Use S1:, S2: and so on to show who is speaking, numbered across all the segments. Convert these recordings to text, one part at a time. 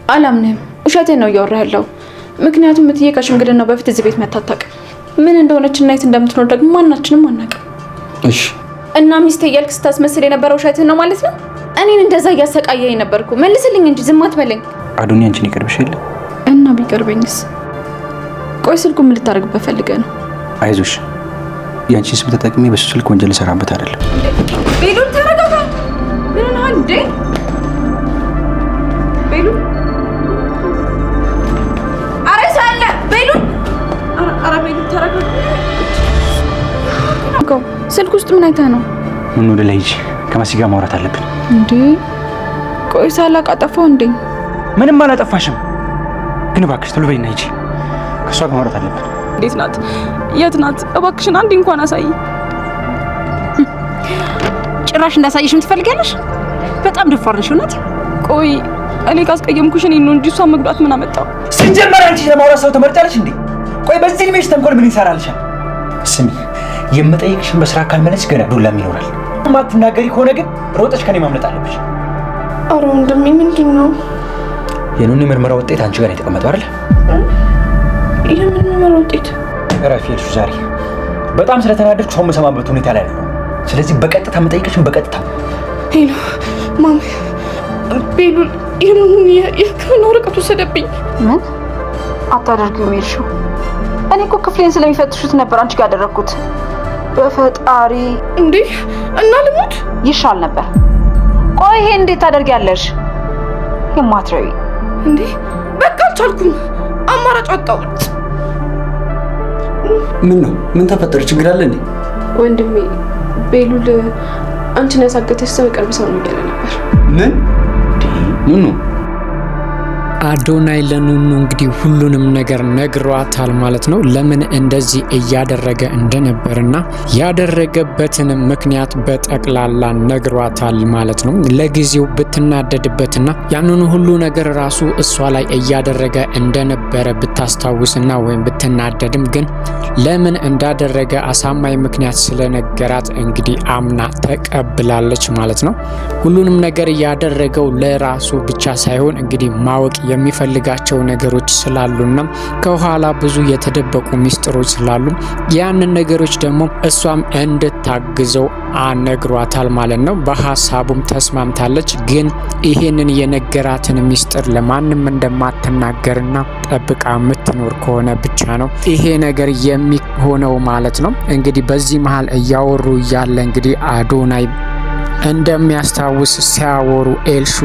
S1: አላምንም። ውሸቴን ነው እያወራ ያለው። ምክንያቱም እትዬ ከሽምግልናው በፊት እዚህ ቤት መታታቅ ምን እንደሆነች እና የት እንደምትኖር ደግሞ ማናችንም አናውቅም።
S2: እሺ
S1: እና ሚስቴ እያልክ ስታስመስል የነበረው ውሸትህን ነው ማለት ነው? እኔን እንደዛ እያሰቃየኝ ነበርኩ። መልስልኝ እንጂ ዝም አትበለኝ።
S2: አዱኒ አንቺን ይቀርብሽ የለ
S1: እና ቢቀርበኝስ? ቆይ ስልኩ ምን ልታደርግበት ፈልገህ ነው?
S2: አይዞሽ፣ ያንቺን ስም ተጠቅሜ በሱ ስልክ ወንጀል ልሰራበት አይደለም።
S1: ቤሉል ተረጋጋ። ምን ነው እንዴ? ቤሉል አረሳለ ቤሉል አረ ቤሉል ተረጋጋ። ስልክ ውስጥ ምን አይተህ ነው?
S2: ምን ወደ ላይ ሂጂ፣ ከመሲ ጋር ማውራት አለብን።
S1: እንዴ ቆይ ሳላቅ አጠፋው እንዴ?
S2: ምንም አላጠፋሽም፣ ግን እባክሽ ቶሎ በይና ሂጂ፣ ከሷ ጋር ማውራት አለብን።
S3: እንዴት ናት? የት ናት? እባክሽን አንዴ እንኳን አሳይ።
S4: ጭራሽ እንዳሳይሽም ትፈልጊያለሽ? በጣም ደፋር ነሽ እውነት።
S3: ቆይ እኔ ካስቀየምኩሽ እኔ ነው እንጂ እሷን መጉዳት ምን አመጣው?
S2: ሲጀመር አንቺ ለማውራት ሰው ተመርጫለሽ እንዴ? ቆይ በዚህ እድሜሽ ተንኮል ምን ይሰራልሻል? ስሚ፣ የምጠይቅሽን በስራ ካልመለስሽ ገና ዱላም ይኖራል። ማትናገሪ ከሆነ ግን ሮጠሽ ከኔ ማምለጥ አለብሽ።
S1: አረ ወንድሜ ምንድን ነው?
S2: የኑኒ ምርመራ ውጤት አንቺ ጋር የተቀመጠው አይደል?
S1: የምን ምርመራ ውጤት?
S2: እረፊ እርሱ። ዛሬ በጣም ስለተናደድኩ ሰው የምሰማበት ሁኔታ ላይ አይደለም። ስለዚህ በቀጥታ የምጠይቅሽን በቀጥታ።
S1: ሄሎ ማሚ፣ ቤሉል የሕክምና ወረቀት ወሰደብኝ።
S4: ምን አታደርጊው ሜርሽው? እኔ እኮ ክፍሌን ስለሚፈትሹት ነበር አንቺ ጋር ያደረኩት። በፈጣሪ
S1: እንዴ! እና ልሞት
S4: ይሻል ነበር። ቆይ ይሄ እንዴት ታደርጊያለሽ? የማትረቢ
S1: እንዴ! በቃ አልቻልኩም፣ አማራጭ አጣሁ።
S2: ምን ነው? ምን ተፈጠረ? ችግር አለ እንዴ?
S1: ወንድሜ ቤሉል አንቺን ያሳገተሽ ሰው የቅርብ ሰው ነው እያለ ነበር።
S2: ምን ኑኑ?
S5: አዶናይ ለኑኑ እንግዲህ ሁሉንም ነገር ነግሯታል ማለት ነው። ለምን እንደዚህ እያደረገ እንደነበርና ያደረገበትን ምክንያት በጠቅላላ ነግሯታል ማለት ነው። ለጊዜው ብትናደድበትና ያንን ሁሉ ነገር ራሱ እሷ ላይ እያደረገ እንደነበረ ብታስታውስና ወይም ብትናደድም ግን ለምን እንዳደረገ አሳማኝ ምክንያት ስለነገራት እንግዲህ አምና ተቀብላለች ማለት ነው። ሁሉንም ነገር ያደረገው ለራሱ ብቻ ሳይሆን እንግዲህ ማወቅ የሚፈልጋቸው ነገሮች ስላሉና ከኋላ ብዙ የተደበቁ ሚስጥሮች ስላሉ ያንን ነገሮች ደግሞ እሷም እንድታግዘው አነግሯታል ማለት ነው። በሐሳቡም ተስማምታለች። ግን ይሄንን የነገራትን ሚስጥር ለማንም እንደማትናገርና ጠብቃ የምትኖር ከሆነ ብቻ ነው ይሄ ነገር የሚሆነው ማለት ነው። እንግዲህ በዚህ መሃል እያወሩ እያለ እንግዲህ አዶናይ እንደሚያስታውስ ሲያወሩ ኤልሹ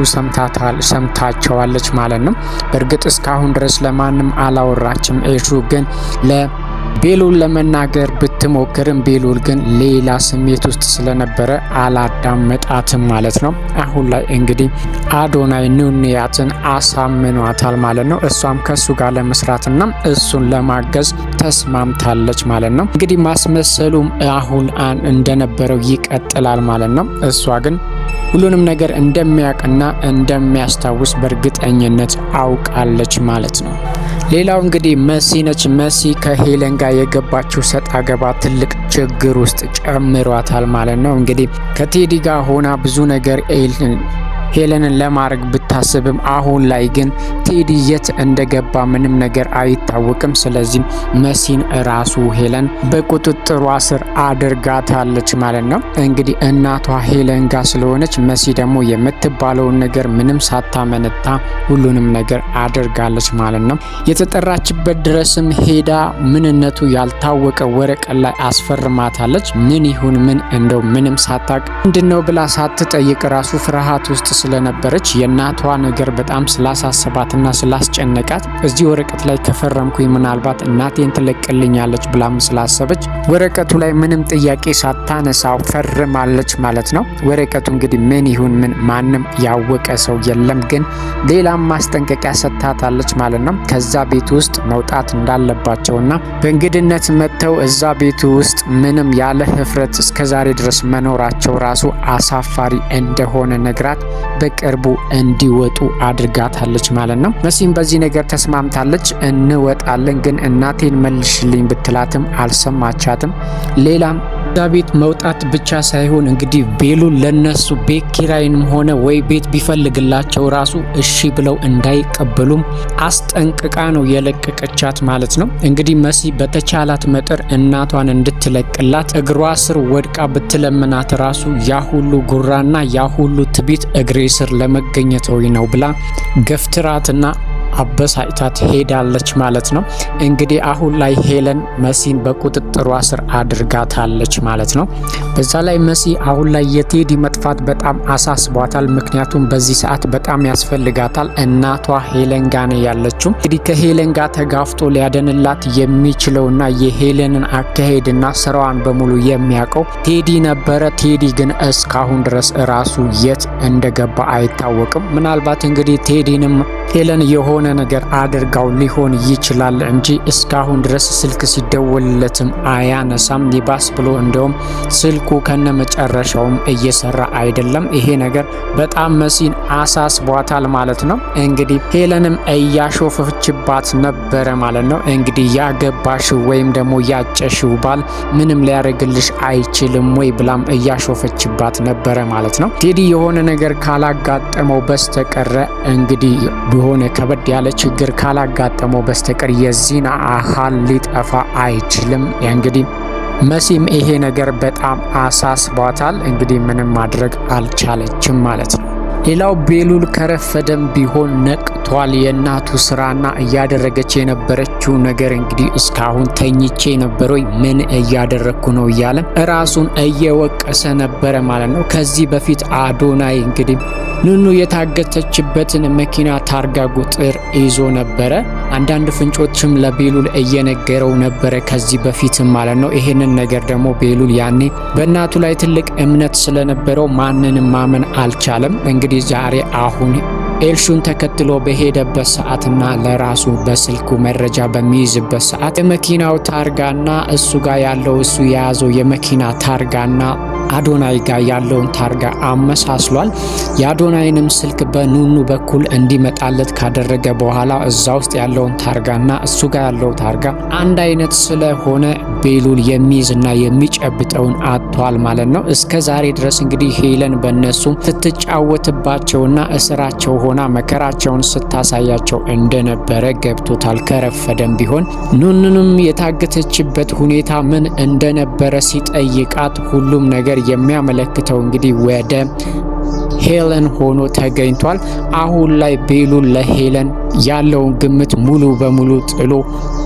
S5: ሰምታቸዋለች ማለት ነው። በእርግጥ እስካሁን ድረስ ለማንም አላወራችም። ኤልሹ ግን ለቤሉል ለመናገር ብትሞክርም ቤሉል ግን ሌላ ስሜት ውስጥ ስለነበረ አላዳመጣትም ማለት ነው። አሁን ላይ እንግዲህ አዶናይ ኑንያትን አሳምኗታል ማለት ነው። እሷም ከሱ ጋር ለመስራትና እሱን ለማገዝ ተስማምታለች ማለት ነው። እንግዲህ ማስመሰሉም አሁን እንደነበረው ይቀጥላል ማለት ነው። እሷ ግን ሁሉንም ነገር እንደሚያውቅና እንደሚያስታውስ በእርግጠኝነት አውቃለች ማለት ነው። ሌላው እንግዲህ መሲ ነች። መሲ ከሄለን ጋር የገባችው ሰጣ ገባ ትልቅ ችግር ውስጥ ጨምሯታል ማለት ነው። እንግዲህ ከቴዲ ጋር ሆና ብዙ ነገር ሄለንን ለማድረግ ብታስብም አሁን ላይ ግን ቴዲ የት እንደገባ ምንም ነገር አይታወቅም። ስለዚህ መሲን ራሱ ሄለን በቁጥጥሯ ስር አድርጋታለች ማለት ነው። እንግዲህ እናቷ ሄለን ጋር ስለሆነች መሲ ደግሞ የምትባለውን ነገር ምንም ሳታመነታ ሁሉንም ነገር አድርጋለች ማለት ነው። የተጠራችበት ድረስም ሄዳ ምንነቱ ያልታወቀ ወረቀት ላይ አስፈርማታለች። ምን ይሁን ምን እንደው ምንም ሳታቅ ምንድነው ብላ ሳትጠይቅ ራሱ ፍርሃት ውስጥ ስለነበረች የእናቷ ነገር በጣም ስላሳሰባትና ስላስጨነቃት እዚህ ወረቀት ላይ ከፈረምኩኝ ምናልባት እናቴን ትለቅልኛለች ብላም ስላሰበች ወረቀቱ ላይ ምንም ጥያቄ ሳታነሳው ፈርማለች ማለት ነው። ወረቀቱ እንግዲህ ምን ይሁን ምን ማንም ያወቀ ሰው የለም፣ ግን ሌላም ማስጠንቀቂያ ሰጥታታለች ማለት ነው። ከዛ ቤት ውስጥ መውጣት እንዳለባቸውና በእንግድነት መጥተው እዛ ቤቱ ውስጥ ምንም ያለ ህፍረት እስከዛሬ ድረስ መኖራቸው ራሱ አሳፋሪ እንደሆነ ነግራት በቅርቡ እንዲወጡ አድርጋታለች ማለት ነው። መሲም በዚህ ነገር ተስማምታለች። እንወጣለን ግን እናቴን መልሽልኝ ብትላትም አልሰማቻትም። ሌላም እዛ ቤት መውጣት ብቻ ሳይሆን እንግዲህ ቤሉል ለነሱ ቤት ኪራይንም ሆነ ወይ ቤት ቢፈልግላቸው ራሱ እሺ ብለው እንዳይቀበሉም አስጠንቅቃ ነው የለቀቀቻት ማለት ነው። እንግዲህ መሲ በተቻላት መጠር እናቷን እንድትለቅላት እግሯ ስር ወድቃ ብትለምናት ራሱ ያ ሁሉ ጉራና ያ ሁሉ ትቢት እግሬ ስር ለመገኘተው ነው ብላ ገፍትራትና አበሳጭታት ሄዳለች ማለት ነው። እንግዲህ አሁን ላይ ሄለን መሲን በቁጥጥሯ ስር አድርጋታለች ማለት ነው። በዛ ላይ መሲ አሁን ላይ የቴዲ መጥፋት በጣም አሳስቧታል። ምክንያቱም በዚህ ሰዓት በጣም ያስፈልጋታል። እናቷ ሄለን ጋር ነው ያለችው። እንግዲህ ከሄለን ጋር ተጋፍጦ ሊያደንላት የሚችለውና የሄለንን አካሄድና ስራዋን በሙሉ የሚያውቀው ቴዲ ነበረ። ቴዲ ግን እስካሁን ድረስ ራሱ የት እንደገባ አይታወቅም። ምናልባት እንግዲህ ቴዲንም ሄለን የሆነ ነገር አድርጋው ሊሆን ይችላል እንጂ እስካሁን ድረስ ስልክ ሲደወልለትም አያነሳም። ይባስ ብሎ እንደውም ስልኩ ከነመጨረሻውም እየሰራ አይደለም። ይሄ ነገር በጣም መሲን አሳስቧታል ማለት ነው። እንግዲህ ሄለንም እያሾፈችባት ነበረ ማለት ነው። እንግዲህ ያገባሽው ወይም ደግሞ ያጨሽው ባል ምንም ሊያደርግልሽ አይችልም ወይ ብላም እያሾፈችባት ነበረ ማለት ነው። ቴዲ የሆነ ነገር ካላጋጠመው በስተቀረ እንግዲህ የሆነ ከበድ ያለ ችግር ካላጋጠመው በስተቀር የዚህን አካል ሊጠፋ አይችልም። እንግዲህ መሲም ይሄ ነገር በጣም አሳስቧታል። እንግዲህ ምንም ማድረግ አልቻለችም ማለት ነው። ሌላው ቤሉል ከረፈደም ቢሆን ነቅቷል። የእናቱ ስራና እያደረገች የነበረችው ነገር እንግዲህ እስካሁን ተኝቼ ነበረው ምን እያደረግኩ ነው እያለ ራሱን እየወቀሰ ነበረ ማለት ነው። ከዚህ በፊት አዶናይ እንግዲህ ኑኑ የታገተችበትን መኪና ታርጋ ቁጥር ይዞ ነበረ። አንዳንድ ፍንጮችም ለቤሉል እየነገረው ነበረ ከዚህ በፊትም ማለት ነው። ይሄንን ነገር ደግሞ ቤሉል ያኔ በእናቱ ላይ ትልቅ እምነት ስለነበረው ማንንም ማመን አልቻለም። እንግዲህ ዛሬ አሁን ኤልሹን ተከትሎ በሄደበት ሰዓትና ለራሱ በስልኩ መረጃ በሚይዝበት ሰዓት የመኪናው ታርጋና እሱ ጋር ያለው እሱ የያዘው የመኪና ታርጋና አዶናይ ጋር ያለውን ታርጋ አመሳስሏል። የአዶናይንም ስልክ በኑኑ በኩል እንዲመጣለት ካደረገ በኋላ እዛ ውስጥ ያለውን ታርጋና እሱ ጋር ያለው ታርጋ አንድ አይነት ስለሆነ ቤሉል የሚይዝና የሚጨብጠውን አጥቷል ማለት ነው። እስከ ዛሬ ድረስ እንግዲህ ሄለን በእነሱ ስትጫወትባቸውና እስራቸው ሆና መከራቸውን ስታሳያቸው እንደነበረ ገብቶታል። ከረፈደም ቢሆን ኑኑንም የታገተችበት ሁኔታ ምን እንደነበረ ሲጠይቃት ሁሉም ነገር የሚያመለክተው እንግዲህ ወደ ሄለን ሆኖ ተገኝቷል። አሁን ላይ ቤሉል ለሄለን ያለውን ግምት ሙሉ በሙሉ ጥሎ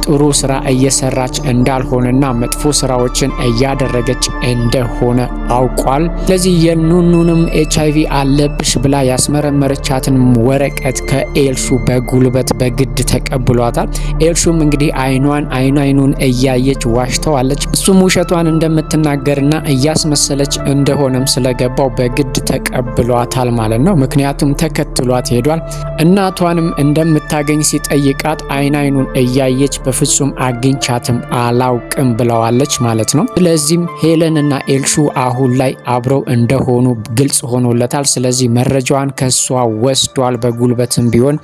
S5: ጥሩ ስራ እየሰራች እንዳልሆነና መጥፎ ስራዎችን እያደረገች እንደሆነ አውቋል። ስለዚህ የኑኑንም HIV አለብሽ ብላ ያስመረመረቻትን ወረቀት ከኤልሹ በጉልበት በግድ ተቀብሏታል። ኤልሹም እንግዲህ አይኑን እያየች ዋሽተዋለች። እሱም ውሸቷን እንደምትናገርና እያስመሰለች እንደሆነም ስለገባው በግድ ተቀብሏታል ማለት ነው። ምክንያቱም ተከትሏት ሄዷል። እናቷንም እንደምታገኝ ሲጠይቃት አይኑን እያየች በፍጹም አግኝቻትም አላውቅም ብለዋለች ማለት ነው። ስለዚህም ሄለን እና ኤልሹ አሁን ላይ አብረው እንደሆኑ ግልጽ ሆኖለታል። ስለዚህ መረጃዋን ከሷ ወስዷል። በጉልበትም ቢሆን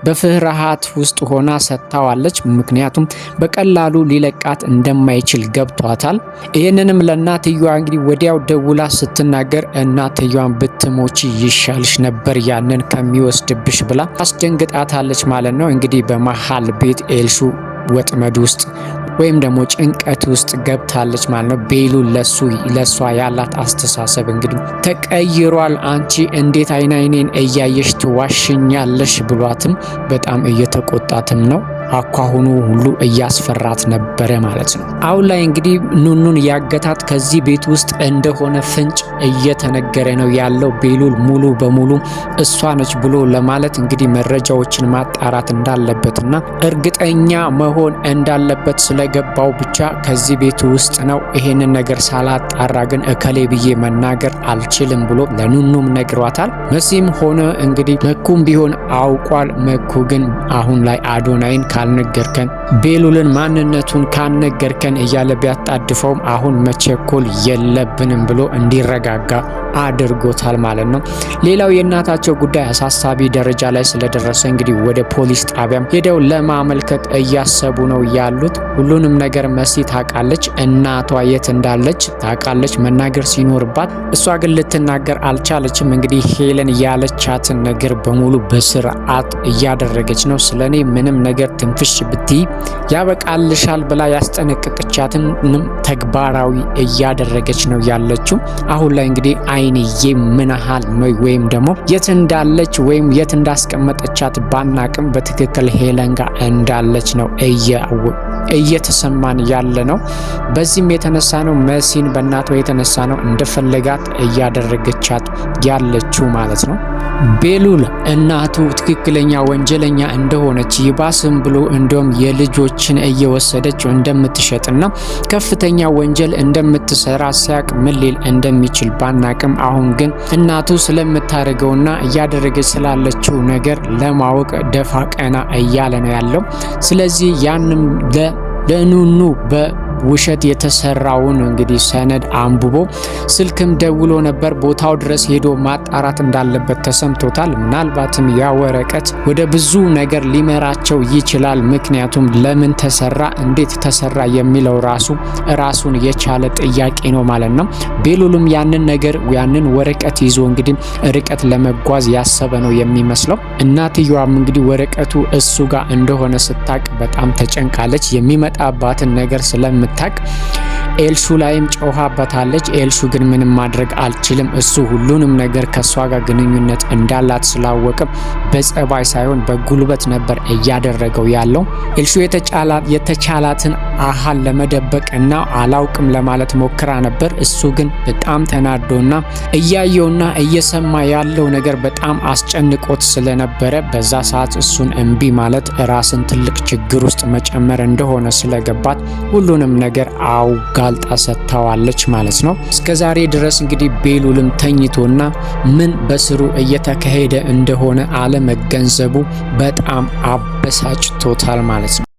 S5: በፍርሃት ውስጥ ሆና ሰጥታዋለች። ምክንያቱም በቀላሉ ሊለቃት እንደማይችል ገብቷታል። ይህንንም ለእናትየዋ እንግዲህ ወዲያው ደውላ ስትናገር እናትየዋን ብትሞቺ ይሻልሽ ነበር ያንን ከሚወስድብሽ ብላ አስደንግጣታለች ማለት ነው። እንግዲህ በመሃል ቤት ኤልሹ ወጥመድ ውስጥ ወይም ደግሞ ጭንቀት ውስጥ ገብታለች ማለት ነው። ቤሉል ለሷ ያላት አስተሳሰብ እንግዲህ ተቀይሯል። አንቺ እንዴት አይኔን እያየሽ ትዋሽኛለሽ ብሏትም በጣም እየተቆጣትም ነው። አኳሁኑ ሁሉ እያስፈራት ነበረ ማለት ነው። አሁን ላይ እንግዲህ ኑኑን ያገታት ከዚህ ቤት ውስጥ እንደሆነ ፍንጭ እየተነገረ ነው ያለው። ቤሉል ሙሉ በሙሉ እሷ ነች ብሎ ለማለት እንግዲህ መረጃዎችን ማጣራት እንዳለበትና እርግጠኛ መሆን እንዳለበት ስለገባው ብቻ ከዚህ ቤት ውስጥ ነው። ይሄንን ነገር ሳላጣራ ግን እከሌ ብዬ መናገር አልችልም ብሎ ለኑኑም ነግሯታል። መሲም ሆነ እንግዲህ መኩም ቢሆን አውቋል። መኩ ግን አሁን ላይ አዶናይን ካልነገርከን ቤሉልን ማንነቱን ካልነገርከን እያለ ቢያጣድፈውም አሁን መቸኮል የለብንም ብሎ እንዲረጋጋ አድርጎታል ማለት ነው። ሌላው የእናታቸው ጉዳይ አሳሳቢ ደረጃ ላይ ስለደረሰ እንግዲህ ወደ ፖሊስ ጣቢያም ሄደው ለማመልከት እያሰቡ ነው ያሉት። ሁሉንም ነገር መሲ ታውቃለች፣ እናቷ የት እንዳለች ታውቃለች መናገር ሲኖርባት፣ እሷ ግን ልትናገር አልቻለችም። እንግዲህ ሄለን ያለቻትን ነገር በሙሉ በስርዓት እያደረገች ነው። ስለኔ ምንም ነገር ትንፍሽ ብትይ ያበቃልሻል ብላ ያስጠነቀቀቻትንም ተግባራዊ እያደረገች ነው ያለችው። አሁን ላይ እንግዲህ አይንዬ ምንሃል ወይም ደግሞ የት እንዳለች ወይም የት እንዳስቀመጠቻት ባናቅም በትክክል ሄለን ጋር እንዳለች ነው እየተሰማን ያለ ነው። በዚህም የተነሳ ነው መሲን በእናቷ የተነሳ ነው እንደፈለጋት እያደረገቻት ያለችው ማለት ነው። ቤሉል እናቱ ትክክለኛ ወንጀለኛ እንደሆነች ይባስም ብሎ እንደውም የልጆችን እየወሰደች እንደምትሸጥና ከፍተኛ ወንጀል እንደምትሰራ ሲያቅ ምን ሊል እንደሚችል ባናቅም አሁን ግን እናቱ ስለምታደርገውና እያደረገች ስላለችው ነገር ለማወቅ ደፋ ቀና እያለ ነው ያለው። ስለዚህ ያንም ለኑኑ በውሸት የተሰራውን እንግዲህ ሰነድ አንብቦ ስልክም ደውሎ ነበር። ቦታው ድረስ ሄዶ ማጣራት እንዳለበት ተሰምቶታል። ምናልባትም ያ ወረቀት ወደ ብዙ ነገር ሊመራቸው ይችላል። ምክንያቱም ለምን ተሰራ፣ እንዴት ተሰራ የሚለው ራሱን የቻለ ጥያቄ ነው ማለት ነው። ቤሉልም ያንን ወረቀት ይዞ እንግዲህ ርቀት ለመጓዝ ያሰበ ነው የሚመስለው። እናትየዋም እንግዲህ ወረቀቱ እሱ ጋር እንደሆነ ስታቅ በጣም ተጨንቃለች። የሚመጣባትን ነገር ስለምታቅ ኤልሹ ላይም ጮሃበታለች። ኤልሹ ግን ምንም ማድረግ አልችልም፣ እሱ ሁሉንም ነገር ከሷ ጋር ግንኙነት እንዳላት ስላወቀ በጸባይ ሳይሆን በጉልበት ነበር እያደረገው ያለው። ኤልሹ የተቻላትን አሃል ለመደበቅ እና አላውቅም ለማለት ሞክራ ነበር። እሱ ግን በጣም ተናዶና እያየውና እየሰማ ያለው ነገር በጣም አስጨንቆት ስለነበረ በዛ ሰዓት እሱን እምቢ ማለት ራስን ትልቅ ችግር ውስጥ መጨመር እንደሆነ ስለገባት ሁሉንም ነገር አውጋልጣ ሰጥታዋለች ማለት ነው። እስከዛሬ ድረስ እንግዲህ ቤሉልም ተኝቶና ምን በስሩ እየተካሄደ እንደሆነ አለመገንዘቡ በጣም አበሳጭቶታል ማለት ነው።